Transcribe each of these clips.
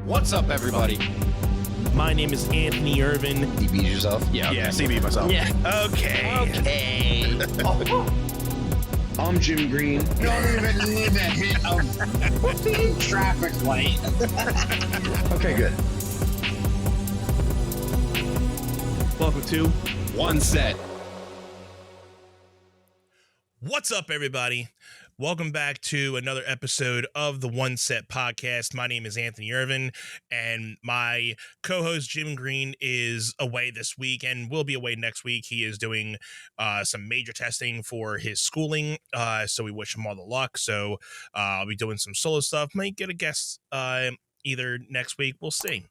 What's up, everybody? My name is Anthony Irvin. You beat yourself? Yeah. CB myself. Yeah. Okay. I'm Jim Green. Don't even need a hit of traffic light. Okay, good. Welcome to One set. What's up, everybody? Welcome back to another episode of the One Set Podcast. My name is Anthony Irvin, and my co-host Jim Green is away this week and will be away next week. He is doing some major testing for his schooling, so we wish him all the luck. So I'll be doing some solo stuff. Might get a guest either next week. We'll see.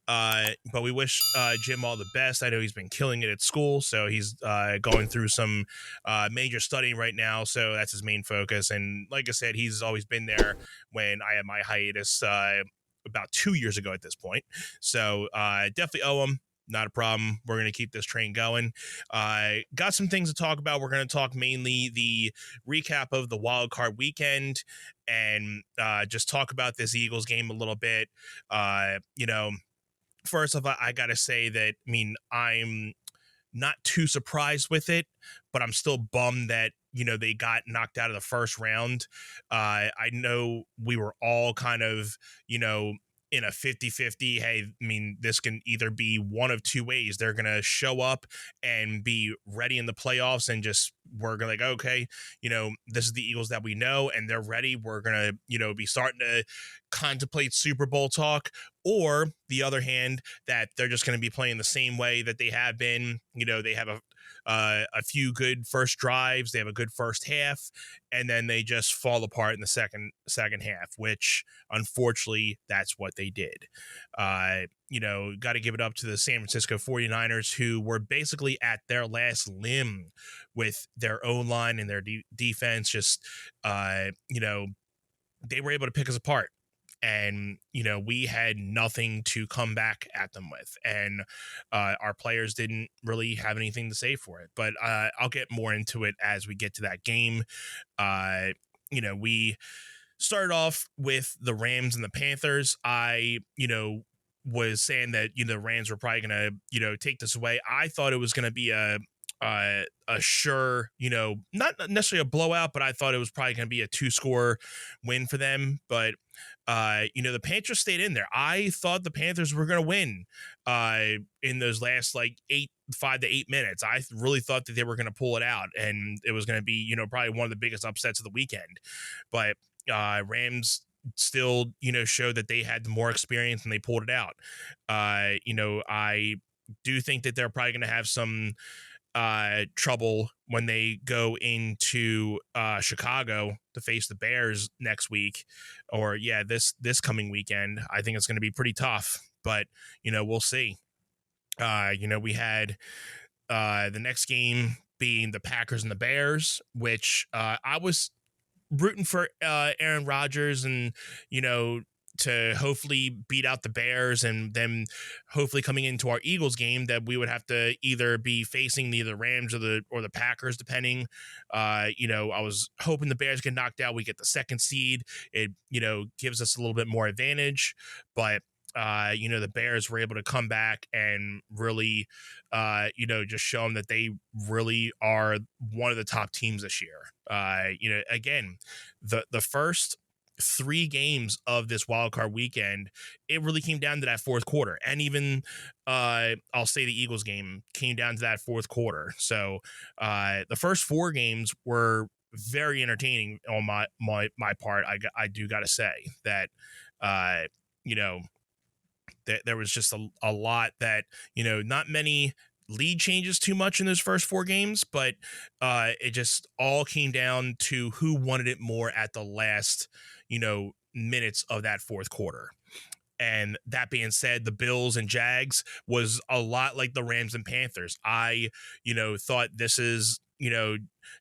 But we wish Jim all the best. I know he's been killing it at school, so he's going through some major studying right now, so that's his main focus. And like I said, he's always been there when I had my hiatus about 2 years ago at this point. So definitely owe him. Not a problem. We're going to keep this train going. Got some things to talk about. We're going to talk mainly the recap of the wildcard weekend and just talk about this Eagles game a little bit. First off, I got to say that, I'm not too surprised with it, but I'm still bummed that, they got knocked out of the first round. I know we were all kind of, in a 50-50, hey, this can either be one of two ways. They're going to show up and be ready in the playoffs and just, we're going to okay, this is the Eagles that we know and they're ready. We're going to, be starting to contemplate Super Bowl talk, or the other hand, that they're just going to be playing the same way that they have been. They have a few good first drives. They have a good first half, and then they just fall apart in the second half, which unfortunately that's what they did. Got to give it up to the San Francisco 49ers, who were basically at their last limb with their own line and their defense. Just, they were able to pick us apart. And, we had nothing to come back at them with. And our players didn't really have anything to say for it. But I'll get more into it as we get to that game. We started off with the Rams and the Panthers. I, was saying that, the Rams were probably going to, take this away. I thought it was going to be a sure, not necessarily a blowout, but I thought it was probably going to be a 2-score win for them. But, the Panthers stayed in there. I thought the Panthers were going to win in those last 5 to 8 minutes. I really thought that they were going to pull it out, and it was going to be, probably one of the biggest upsets of the weekend. But Rams still, showed that they had more experience and they pulled it out. I do think that they're probably going to have some trouble when they go into Chicago to face the Bears next week, or this coming weekend. I think it's going to be pretty tough, but we'll see. We had the next game being the Packers and the Bears, which I was rooting for Aaron Rodgers and to hopefully beat out the Bears, and then hopefully coming into our Eagles game that we would have to either be facing the Rams or the Packers, depending. I was hoping the Bears get knocked out. We get the second seed. It, gives us a little bit more advantage, but the Bears were able to come back and really, just show them that they really are one of the top teams this year. Again, the first 3 games of this wildcard weekend, it really came down to that fourth quarter. And even I'll say the Eagles game came down to that fourth quarter. So the first 4 games were very entertaining on my part. I do got to say that, there was just a lot that, not many lead changes too much in those first 4 games, but it just all came down to who wanted it more at the last, minutes of that fourth quarter. And that being said, the Bills and Jags was a lot like the Rams and Panthers. I, thought this is,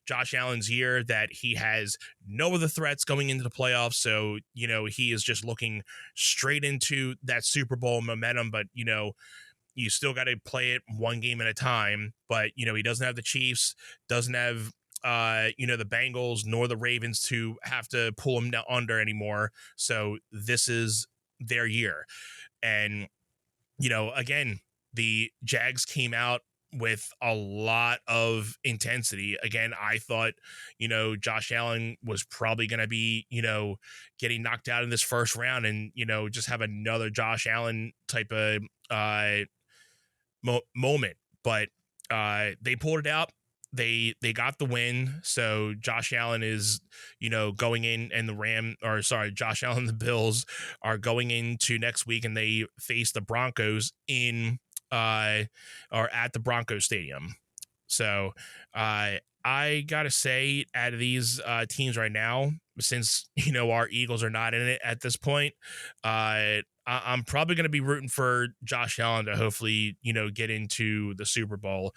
Josh Allen's year, that he has no other threats going into the playoffs. So, he is just looking straight into that Super Bowl momentum. But, you still got to play it one game at a time. But, he doesn't have the Chiefs, doesn't have the Bengals nor the Ravens to have to pull him down under anymore. So this is their year. And, again, the Jags came out with a lot of intensity. Again, I thought, Josh Allen was probably going to be, getting knocked out in this first round and, just have another Josh Allen type of moment. But they pulled it out. They got the win. So Josh Allen is, going in, and Josh Allen and the Bills are going into next week, and they face the Broncos or at the Broncos Stadium. So I gotta say, out of these teams right now, since our Eagles are not in it at this point, I'm probably going to be rooting for Josh Allen to hopefully get into the Super Bowl.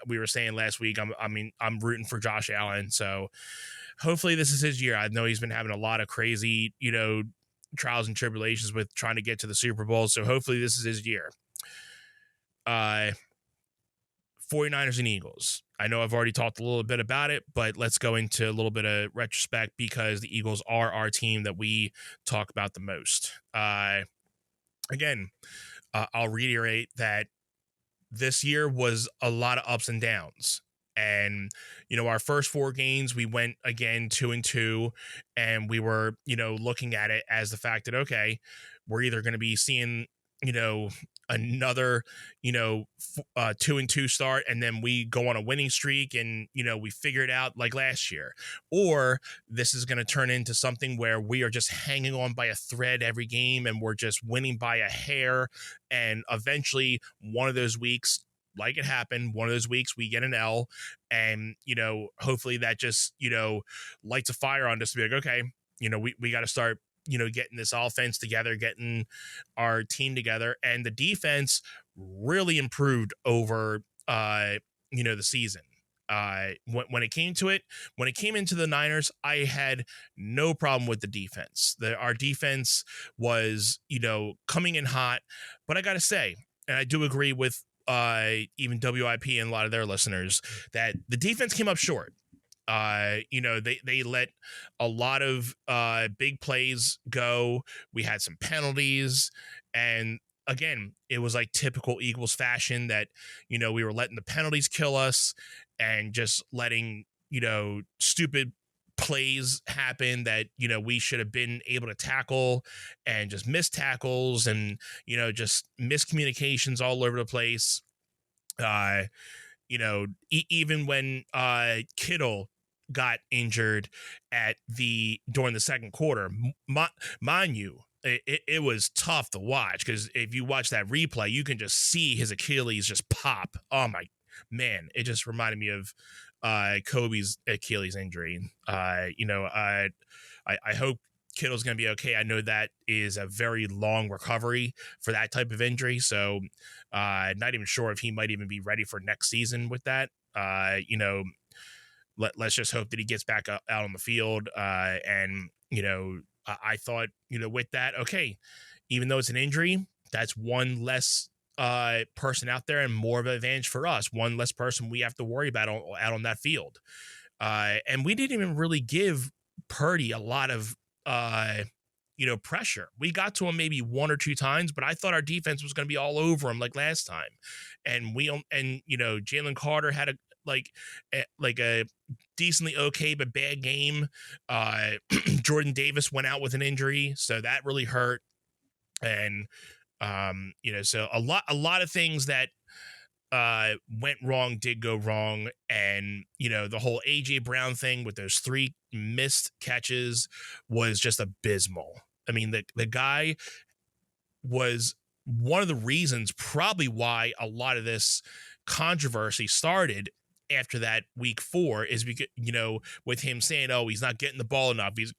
We were saying last week, I'm rooting for Josh Allen, so hopefully this is his year. I know he's been having a lot of crazy trials and tribulations with trying to get to the Super Bowl, so hopefully this is his year. 49ers and Eagles. I know I've already talked a little bit about it, but let's go into a little bit of retrospect because the Eagles are our team that we talk about the most. Again, I'll reiterate that this year was a lot of ups and downs. And, our first 4 games, we went again 2-2, and we were, looking at it as the fact that, okay, we're either going to be seeing, another 2-2 start, and then we go on a winning streak and we figure it out like last year, or this is going to turn into something where we are just hanging on by a thread every game and we're just winning by a hair, and eventually one of those weeks, like it happened, one of those weeks we get an L, and hopefully that just lights a fire on us to be like, okay, we got to start getting this offense together, getting our team together. And the defense really improved over, the season. When it came to it, when it came into the Niners, I had no problem with the defense. Our defense was, coming in hot, but I got to say, and I do agree with even WIP and a lot of their listeners, that the defense came up short. They let a lot of big plays go. We had some penalties, and again, it was like typical Eagles fashion that we were letting the penalties kill us and just letting stupid plays happen that we should have been able to tackle, and just missed tackles, and just miscommunications all over the place. Even when Kittle got injured during the second quarter, mind you, it was tough to watch, because if you watch that replay, you can just see his Achilles just pop. Oh my man, it just reminded me of Kobe's Achilles injury. I hope Kittle's going to be okay. I know that is a very long recovery for that type of injury, so not even sure if he might even be ready for next season with that. Let's just hope that he gets back out on the field. And I thought, with that, okay, even though it's an injury, that's one less person out there and more of an advantage for us. One less person we have to worry about out on that field. And we didn't even really give Purdy a lot of pressure. We got to him maybe 1 or 2 times, but I thought our defense was going to be all over him like last time. And Jalen Carter had a decently okay but bad game. Jordan Davis went out with an injury, so that really hurt. And so a lot of things that went wrong did go wrong. And the whole AJ Brown thing with those 3 missed catches was just abysmal. I mean, the guy was one of the reasons probably why a lot of this controversy started after that week 4, is because with him saying, oh, he's not getting the ball enough, he's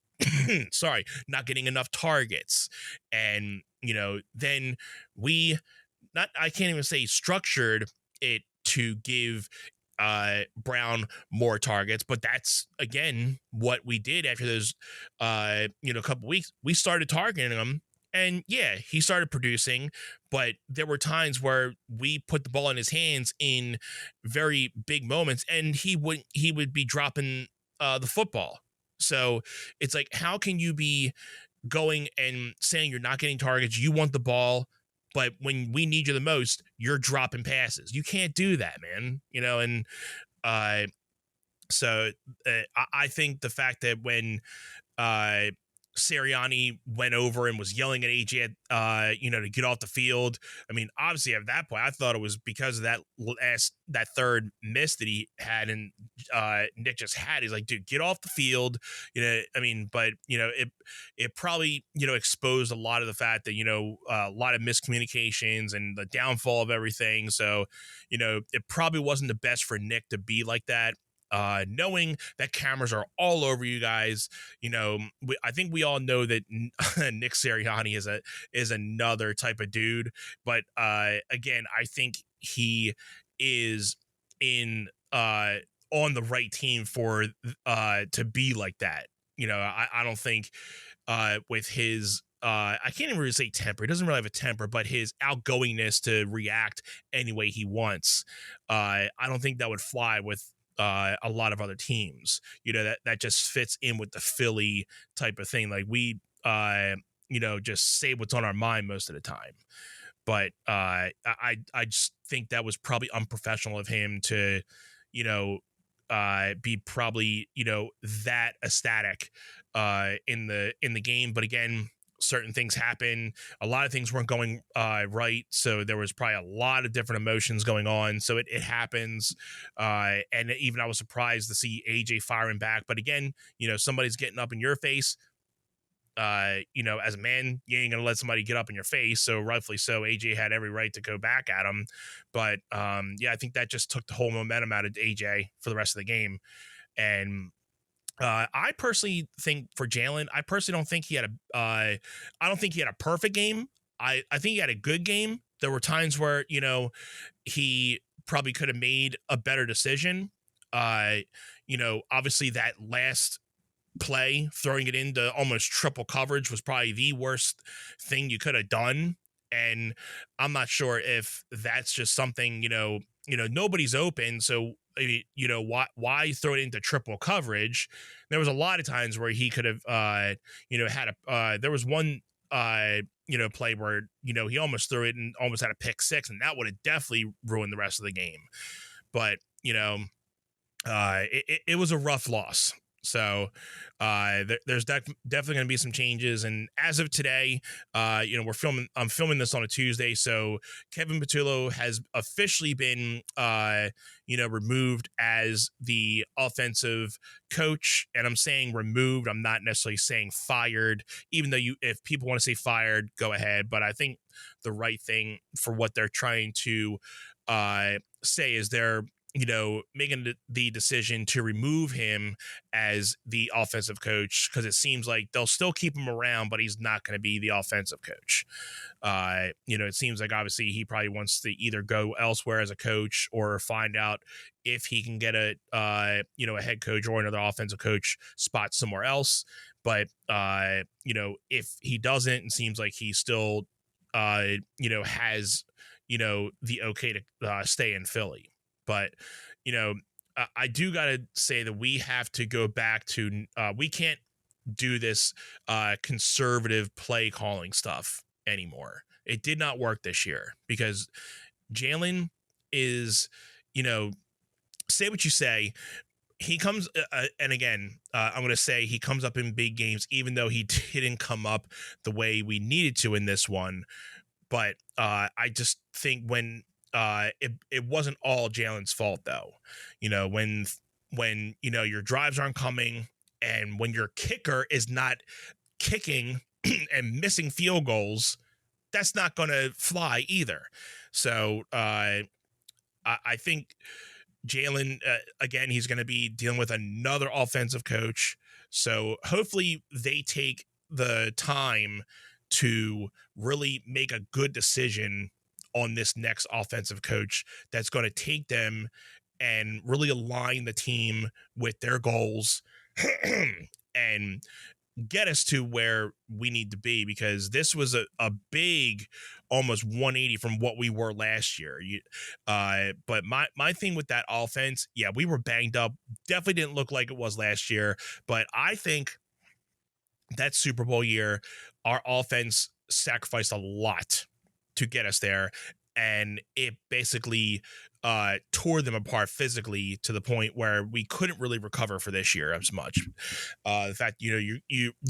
not getting enough targets. And then I can't even say structured it to give Brown more targets, but that's again what we did after those couple weeks. We started targeting him, and yeah, he started producing, but there were times where we put the ball in his hands in very big moments, and he would be dropping the football. So it's like, how can you be going and saying you're not getting targets, you want the ball, but when we need you the most, you're dropping passes. You can't do that, man. And so I think the fact that when Sirianni went over and was yelling at AJ, to get off the field. I mean, obviously at that point, I thought it was because of that third miss that he had, and Nick just had. He's like, dude, get off the field. But it probably exposed a lot of the fact that a lot of miscommunications and the downfall of everything. So it probably wasn't the best for Nick to be like that. Knowing that cameras are all over you guys, I think we all know that Nick Sirianni is another type of dude. But again, I think he is on the right team for to be like that. I don't think with his I can't even really say temper. He doesn't really have a temper, but his outgoingness to react any way he wants. I don't think that would fly with a lot of other teams. That just fits in with the Philly type of thing. Like we just say what's on our mind most of the time. But I just think that was probably unprofessional of him to be probably that ecstatic in the game. But again, certain things happen. A lot of things weren't going right, so there was probably a lot of different emotions going on. So it happens, and even I was surprised to see AJ firing back. But again, somebody's getting up in your face. As a man, you ain't gonna let somebody get up in your face. So rightfully so, AJ had every right to go back at him. But I think that just took the whole momentum out of AJ for the rest of the game. And I personally think for Jalen, I personally don't think he had I don't think he had a perfect game. I think he had a good game. There were times where, he probably could have made a better decision. Obviously that last play, throwing it into almost triple coverage, was probably the worst thing you could have done. And I'm not sure if that's just something, nobody's open. So why throw it into triple coverage? There was a lot of times where he could have, had there was one, play where, he almost threw it and almost had a pick six, and that would have definitely ruined the rest of the game. But, it was a rough loss. So there's definitely going to be some changes. And as of today, I'm filming this on a Tuesday. So Kevin Patullo has officially been, removed as the offensive coach. And I'm saying removed. I'm not necessarily saying fired, even though if people want to say fired, go ahead. But I think the right thing for what they're trying to say is they're making the decision to remove him as the offensive coach, because it seems like they'll still keep him around, but he's not going to be the offensive coach. It seems like obviously he probably wants to either go elsewhere as a coach or find out if he can get a head coach or another offensive coach spot somewhere else. But, if he doesn't, it seems like he still, has, the okay to stay in Philly. But, I do got to say that we have to go back to, we can't do this conservative play calling stuff anymore. It did not work this year because Jalen is, say what you say. He comes, and again, I'm going to say he comes up in big games, even though he didn't come up the way we needed to in this one. But I just think when, it wasn't all Jalen's fault though. When your drives aren't coming and when your kicker is not kicking and missing field goals, that's not going to fly either. So I think Jalen, again, he's going to be dealing with another offensive coach. So hopefully they take the time to really make a good decision on this next offensive coach that's going to take them and really align the team with their goals and get us to where we need to be, because this was a big almost 180 from what we were last year. But my thing with that offense, yeah, we were banged up. Definitely didn't look like it was last year, but I think that Super Bowl year, our offense sacrificed a lot to get us there. And it basically tore them apart physically to the point where we couldn't really recover for this year as much. The fact, you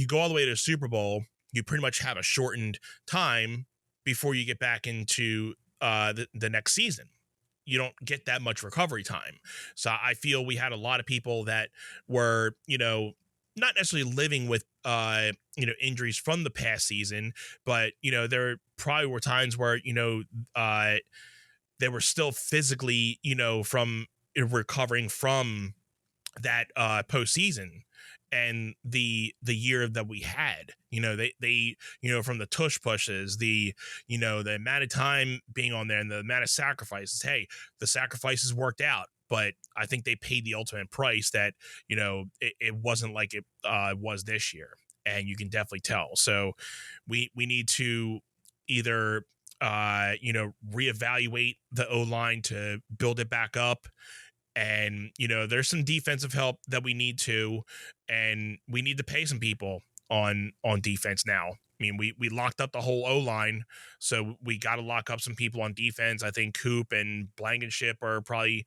go all the way to a Super Bowl, you pretty much have a shortened time before you get back into the next season. You don't get that much recovery time. So I feel we had a lot of people that were, not necessarily living with, injuries from the past season, but, there probably were times where, they were still physically, from recovering from that postseason and the year that we had. They from the tush pushes, the amount of time being on there and the amount of sacrifices. Hey, the sacrifices worked out, but I think they paid the ultimate price that it wasn't like it was this year, and you can definitely tell. So we need to either reevaluate the O-line to build it back up. And, there's some defensive help that we need to, and we need to pay some people on defense now. I mean, we locked up the whole O-line, so we got to lock up some people on defense. I think Coop and Blankenship are probably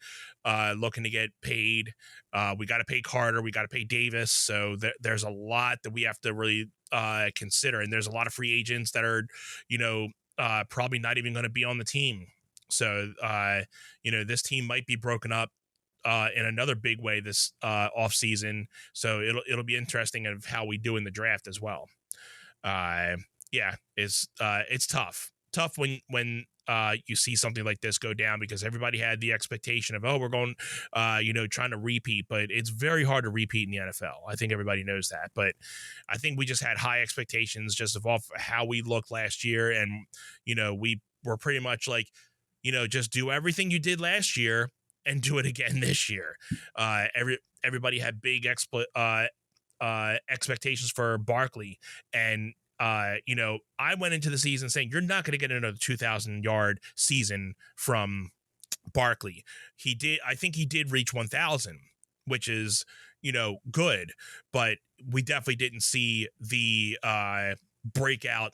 looking to get paid. We got to pay Carter. We got to pay Davis. So there's a lot that we have to really consider. And there's a lot of free agents that are, probably not even going to be on the team. So, this team might be broken up in another big way this off season. So it'll be interesting of how we do in the draft as well. It's tough when you see something like this go down, because everybody had the expectation of, we're going, trying to repeat, but it's very hard to repeat in the NFL. I think everybody knows that, but I think we just had high expectations just of off how we looked last year. And, we were pretty much like, just do everything you did last year and do it again this year. Everybody had big expectations for Barkley. And, I went into the season saying, you're not going to get another 2,000-yard season from Barkley. I think he did reach 1,000, which is, good, but we definitely didn't see the breakout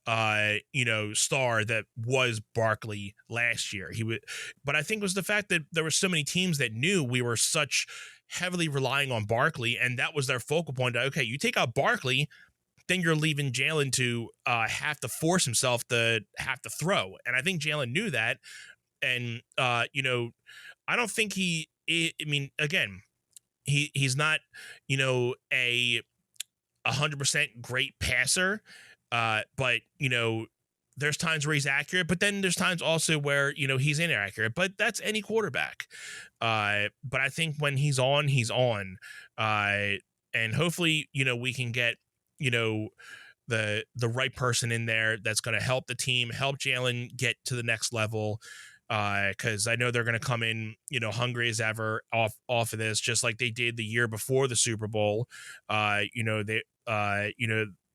star that was Barkley last year. But I think it was the fact that there were so many teams that knew we were such heavily relying on Barkley, and that was their focal point. Okay, you take out Barkley, then you're leaving Jalen to have to force himself to have to throw. And I think Jalen knew that. And, I don't think again, he's not, a 100% great passer. But, there's times where he's accurate, but then there's times also where, he's inaccurate, but that's any quarterback. But I think when he's on, he's on. And hopefully, we can get, the right person in there that's going to help the team, help Jalen get to the next level. Because I know they're going to come in, hungry as ever off of this, just like they did the year before the Super Bowl.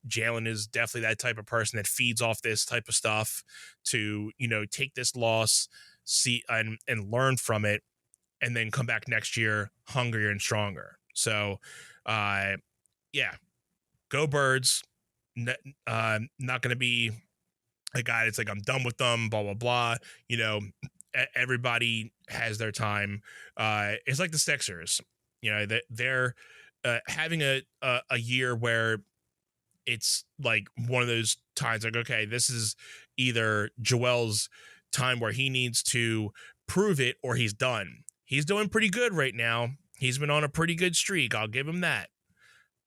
Jalen is definitely that type of person that feeds off this type of stuff to, take this loss, see and learn from it, and then come back next year hungrier and stronger. So, go Birds. Not going to be a guy that's like, I'm done with them, blah, blah, blah. Everybody has their time. It's like the Sixers, they're having a year where it's like one of those times like, okay, this is either Joel's time where he needs to prove it or he's done. He's doing pretty good right now. He's been on a pretty good streak. I'll give him that.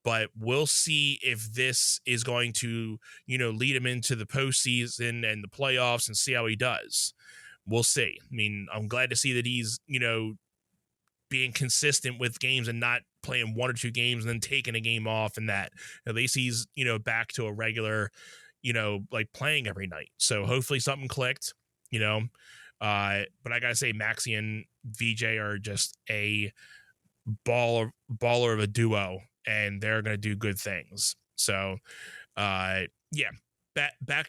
But we'll see if this is going to, lead him into the postseason and the playoffs and see how he does. We'll see. I mean, I'm glad to see that he's, being consistent with games and not playing one or two games and then taking a game off, and that at least he's, back to a regular, like playing every night. So hopefully something clicked, but I gotta say Maxey and VJ are just a baller of a duo, and they're going to do good things. So, back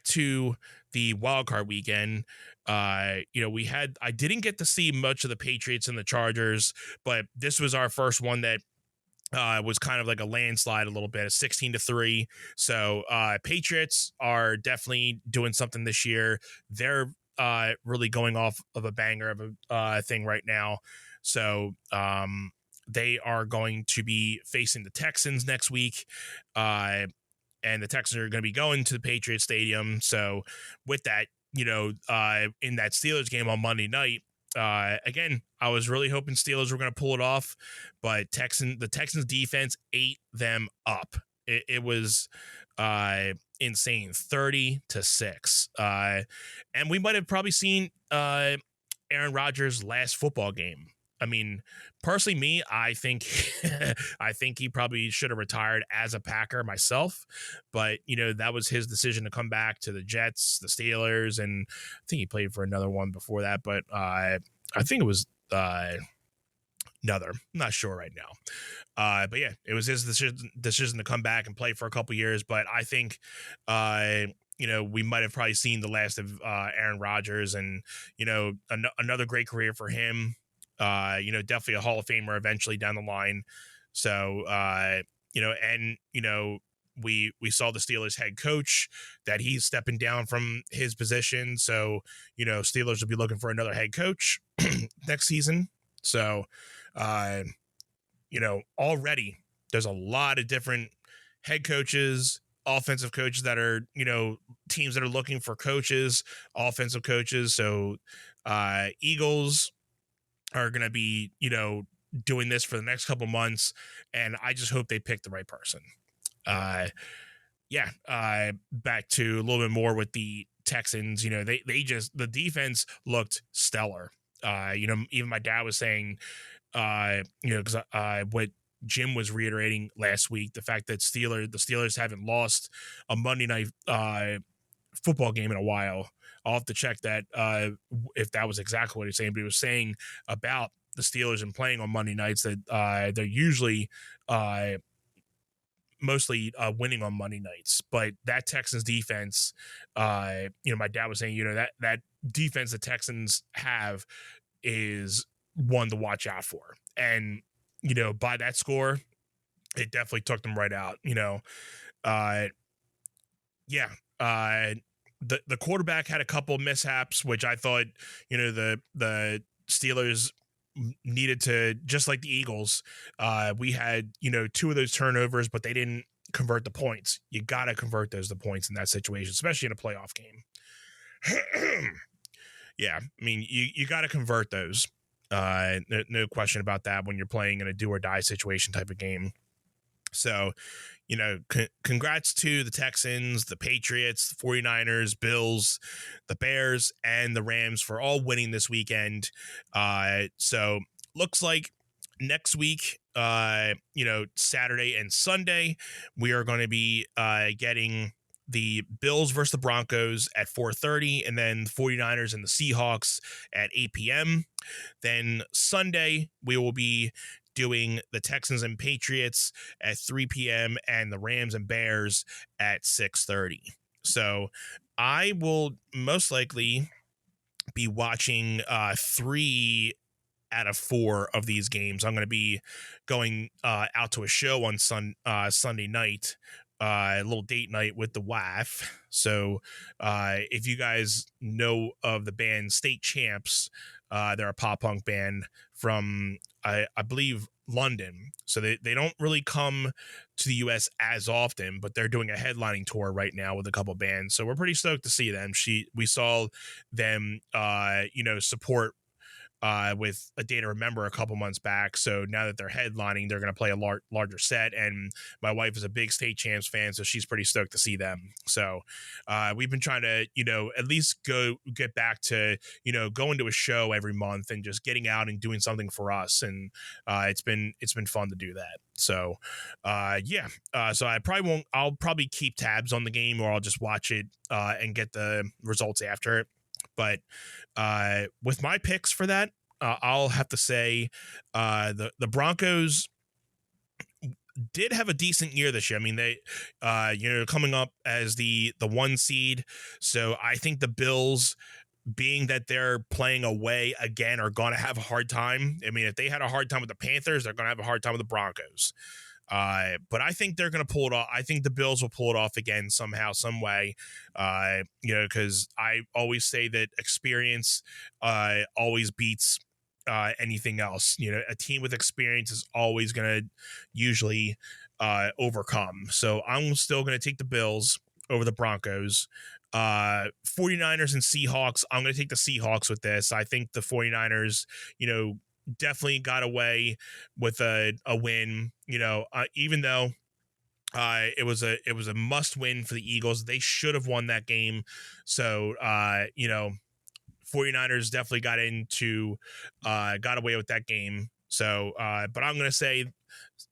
to the wildcard weekend. I didn't get to see much of the Patriots and the Chargers, but this was our first one that was kind of like a landslide a little bit, 16-3. So Patriots are definitely doing something this year. They're really going off of a banger of a thing right now. So they are going to be facing the Texans next week. And the Texans are going to be going to the Patriots Stadium. So with that, in that Steelers game on Monday night, again, I was really hoping Steelers were going to pull it off, but the Texans defense ate them up. It was insane, 30-6. And we might have probably seen Aaron Rodgers' last football game. I mean, personally, I think he probably should have retired as a Packer myself, but that was his decision to come back to the Jets, the Steelers, and I think he played for another one before that, but I think it was another. I'm not sure right now, but yeah, it was his decision to come back and play for a couple years. But I think we might have probably seen the last of Aaron Rodgers, and another great career for him. Definitely a Hall of Famer eventually down the line. So, we saw the Steelers head coach that he's stepping down from his position. So, Steelers will be looking for another head coach next season. So, already there's a lot of different head coaches, offensive coaches that are, teams that are looking for coaches, offensive coaches. So, Eagles are going to be, doing this for the next couple months, and I just hope they pick the right person. Back to a little bit more with the Texans. The defense looked stellar. Even my dad was saying, because what Jim was reiterating last week, the fact that the Steelers haven't lost a Monday night football game in a while. I'll have to check that if that was exactly what he's saying, but he was saying about the Steelers and playing on Monday nights that they're usually mostly winning on Monday nights. But that Texans defense, my dad was saying, that defense the Texans have is one to watch out for. And, by that score, it definitely took them right out, The quarterback had a couple mishaps, which I thought, the Steelers needed to, just like the Eagles. We had, two of those turnovers, but they didn't convert the points. You got to convert the points in that situation, especially in a playoff game. Yeah, I mean, you got to convert those. No question about that when you're playing in a do or die situation type of game. So, congrats to the Texans, the Patriots, the 49ers, Bills, the Bears, and the Rams for all winning this weekend. So looks like next week, Saturday and Sunday, we are going to be getting the Bills versus the Broncos at 4:30, and then the 49ers and the Seahawks at 8 p.m. Then Sunday, we will be doing the Texans and Patriots at 3 p.m. and the Rams and Bears at 6:30. So I will most likely be watching 3 out of 4 of these games. I'm going to be going out to a show on Sunday night, a little date night with the wife. So if you guys know of the band State Champs, they're a pop punk band from I believe London. So they don't really come to the US as often, but they're doing a headlining tour right now with a couple bands. So we're pretty stoked to see them. We saw them support with A Day to Remember a couple months back. So now that they're headlining, they're going to play a larger set. And my wife is a big State Champs fan, so she's pretty stoked to see them. So we've been trying to, at least get back to, going to a show every month and just getting out and doing something for us. And it's been fun to do that. So so I'll probably keep tabs on the game, or I'll just watch it and get the results after it. But with my picks for that, I'll have to say the Broncos did have a decent year this year. I mean, they coming up as the 1 seed. So I think the Bills being that they're playing away again, are going to have a hard time. I mean, if they had a hard time with the Panthers, they're going to have a hard time with the Broncos. But I think they're going to pull it off. I think the Bills will pull it off again somehow, some way. Because I always say that experience always beats anything else. A team with experience is always going to usually overcome. So I'm still going to take the Bills over the Broncos. 49ers and Seahawks. I'm going to take the Seahawks with this. I think the 49ers, definitely got away with a win, even though it was a must win for the Eagles. They should have won that game. So, 49ers definitely got away with that game. So, but I'm going to say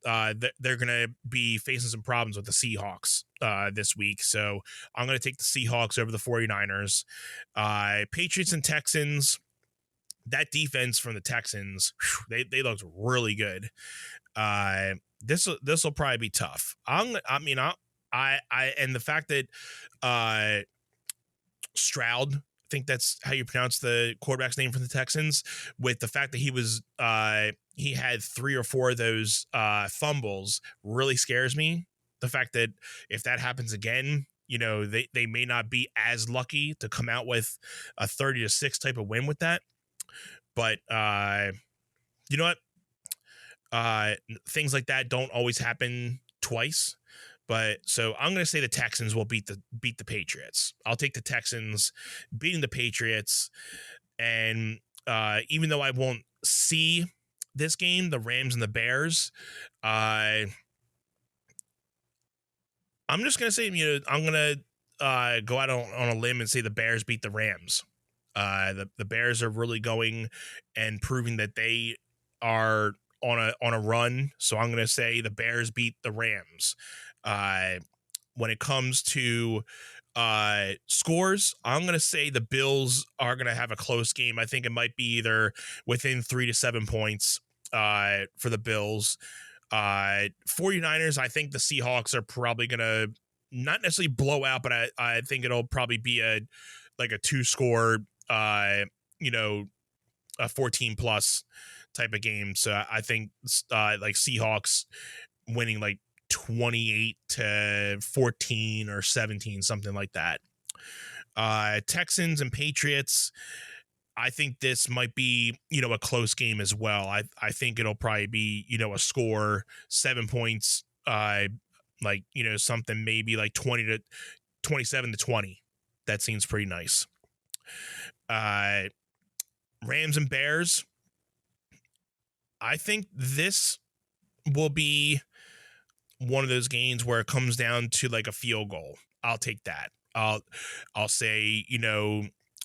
they're going to be facing some problems with the Seahawks this week. So I'm going to take the Seahawks over the 49ers. Patriots and Texans. That defense from the Texans, they looked really good. This will probably be tough. And the fact that Stroud, I think that's how you pronounce the quarterback's name for the Texans, with the fact that he had 3 or 4 of those fumbles, really scares me. The fact that if that happens again, they may not be as lucky to come out with a 30-6 type of win with that. But you know what? Things like that don't always happen twice. But so I'm going to say the Texans will beat the Patriots. I'll take the Texans beating the Patriots. And even though I won't see this game, the Rams and the Bears, I'm just going to say, I'm going to go out on a limb and say the Bears beat the Rams. The Bears are really going and proving that they are on a run. So I'm going to say the Bears beat the Rams. When it comes to scores, I'm going to say the Bills are going to have a close game. I think it might be either within 3 to 7 points for the Bills. 49ers, I think the Seahawks are probably going to not necessarily blow out, but I think it'll probably be a 2-score, a 14 plus type of game. So I think Seahawks winning 28-14 or 17, something like that. Texans and Patriots, I think this might be, a close game as well. I think it'll probably be, a score, 7 points, something maybe 27-20. That seems pretty nice. Rams and Bears. I think this will be one of those games where it comes down to a field goal. I'll take that. I'll say,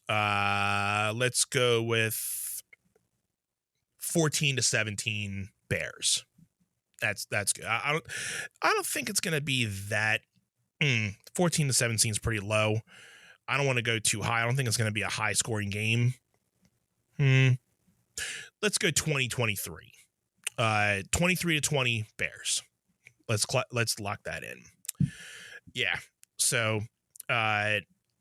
let's go with 14-17 Bears. That's good. I don't think it's going to be that 14-17 is pretty low. I don't want to go too high. I don't think it's going to be a high scoring game. Let's go 20-23. 23-20 Bears. Let's lock that in. Yeah. So,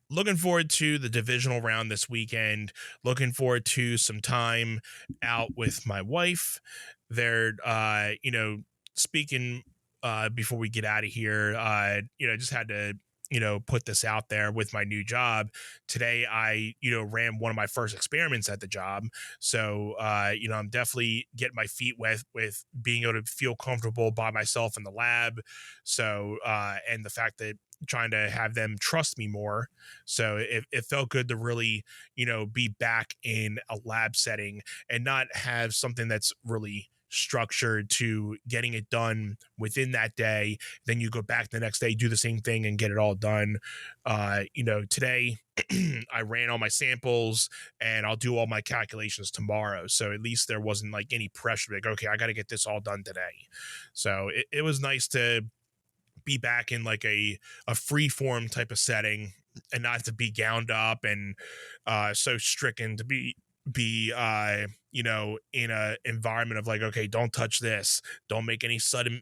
looking forward to the divisional round this weekend. Looking forward to some time out with my wife. They're, speaking before we get out of here, just had to, put this out there with my new job. Today, I, ran one of my first experiments at the job. So, I'm definitely getting my feet wet with being able to feel comfortable by myself in the lab. So, and the fact that trying to have them trust me more. So it felt good to really, be back in a lab setting and not have something that's really structured to getting it done within that day. Then you go back the next day, do the same thing and get it all done. Today I ran all my samples and I'll do all my calculations tomorrow. So at least there wasn't any pressure, okay, I got to get this all done today. So it was nice to be back in a free form type of setting and not to be gowned up and so stricken, to be in a environment of okay, don't touch this, don't make any sudden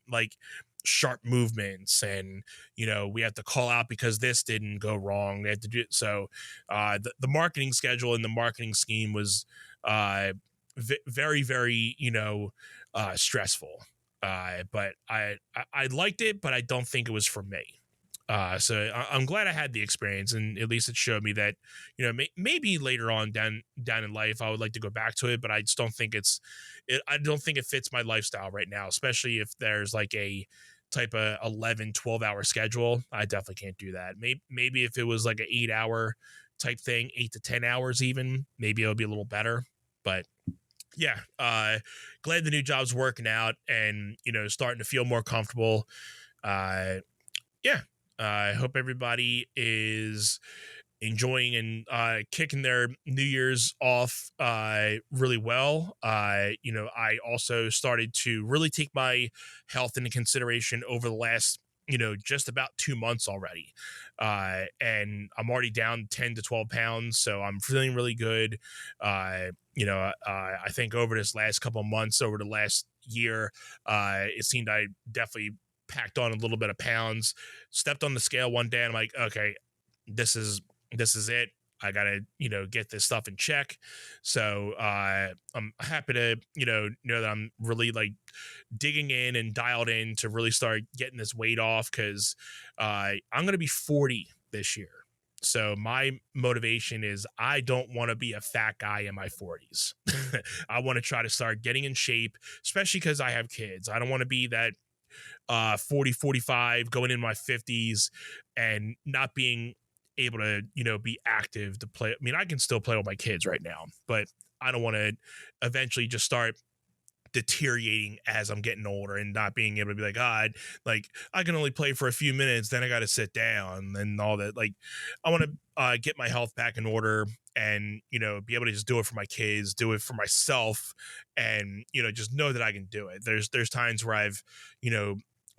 sharp movements, and we have to call out because this didn't go wrong. They had to do it. So the marketing schedule and the marketing scheme was very, very stressful. But I liked it, but I don't think it was for me. So I'm glad I had the experience, and at least it showed me that, maybe later on down in life, I would like to go back to it, but I just don't think I don't think it fits my lifestyle right now, especially if there's like a type of 11-12 hour schedule. I definitely can't do that. Maybe if it was like an 8 hour type thing, 8 to 10 hours, even, maybe it'll be a little better, but yeah, glad the new job's working out and, starting to feel more comfortable. Yeah. I hope everybody is enjoying and kicking their New Year's off really well. I also started to really take my health into consideration over the last, just about 2 months already. And I'm already down 10 to 12 pounds. So I'm feeling really good. I think over this last couple of months, over the last year, it seemed I definitely packed on a little bit of pounds. Stepped on the scale one day and I'm like, okay, this is it. I gotta get this stuff in check. So I'm happy to know that I'm really like digging in and dialed in to really start getting this weight off, because I'm gonna be 40 this year. So my motivation is I don't want to be a fat guy in my 40s. I want to try to start getting in shape, especially because I have kids. I don't want to be that 40, 45 going in my 50s and not being able to, be active to play. I mean, I can still play with my kids right now, but I don't want to eventually just start deteriorating as I'm getting older and not being able to be like, God, like I can only play for a few minutes, then I got to sit down and all that. Like I want to get my health back in order and, be able to just do it for my kids, do it for myself, and, just know that I can do it. There's times where I've,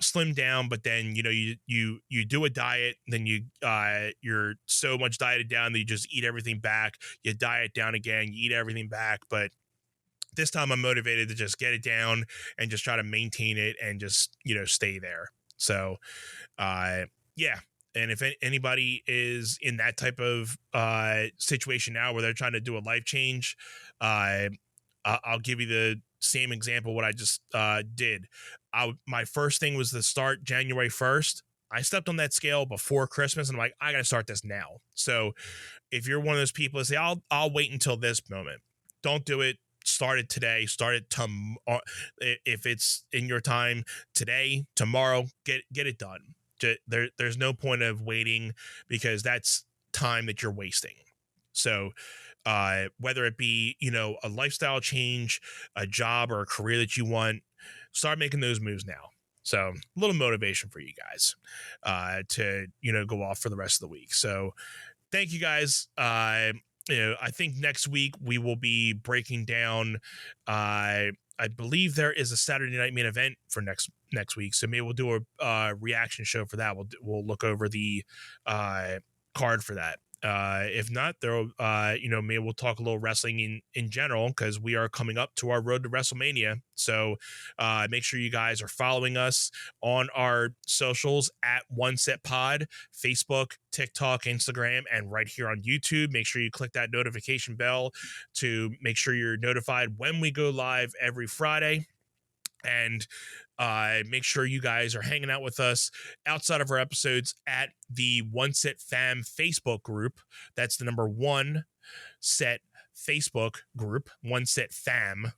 slim down, but then you do a diet, then you're so much dieted down that you just eat everything back, you diet down again, you eat everything back. But this time I'm motivated to just get it down and just try to maintain it and just stay there. So yeah. And if anybody is in that type of situation now where they're trying to do a life change, I'll give you the same example what I just did. My first thing was to start January 1st. I stepped on that scale before Christmas and I'm like, I got to start this now. So if you're one of those people that say, I'll wait until this moment, don't do it. Start it today. Start it tomorrow. If it's in your time today, tomorrow, get it done. There's no point of waiting, because that's time that you're wasting. So whether it be, a lifestyle change, a job, or a career that you want, start making those moves now. So a little motivation for you guys to, go off for the rest of the week. So thank you guys. I think next week we will be breaking down, I believe there is a Saturday night main event for next week. So maybe we'll do a reaction show for that. We'll look over the card for that. If not, there, maybe we'll talk a little wrestling in general, because we are coming up to our road to WrestleMania. So make sure you guys are following us on our socials at One Set Pod, Facebook, TikTok, Instagram, and right here on YouTube. Make sure you click that notification bell to make sure you're notified when we go live every Friday. And make sure you guys are hanging out with us outside of our episodes at the One Set Fam Facebook group. That's the number One Set Facebook group, One Set Fam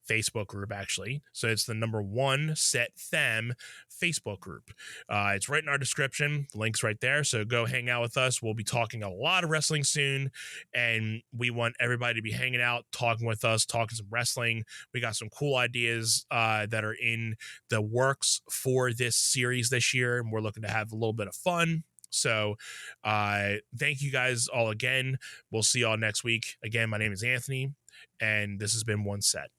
Facebook group, actually. So it's the number One Set Fam Facebook group. It's right in our description. The link's right there. So go hang out with us. We'll be talking a lot of wrestling soon, and we want everybody to be hanging out, talking with us, talking some wrestling. We got some cool ideas that are in the works for this series this year, and we're looking to have a little bit of fun. So thank you guys all again. We'll see y'all next week. Again, my name is Anthony, and this has been One Set.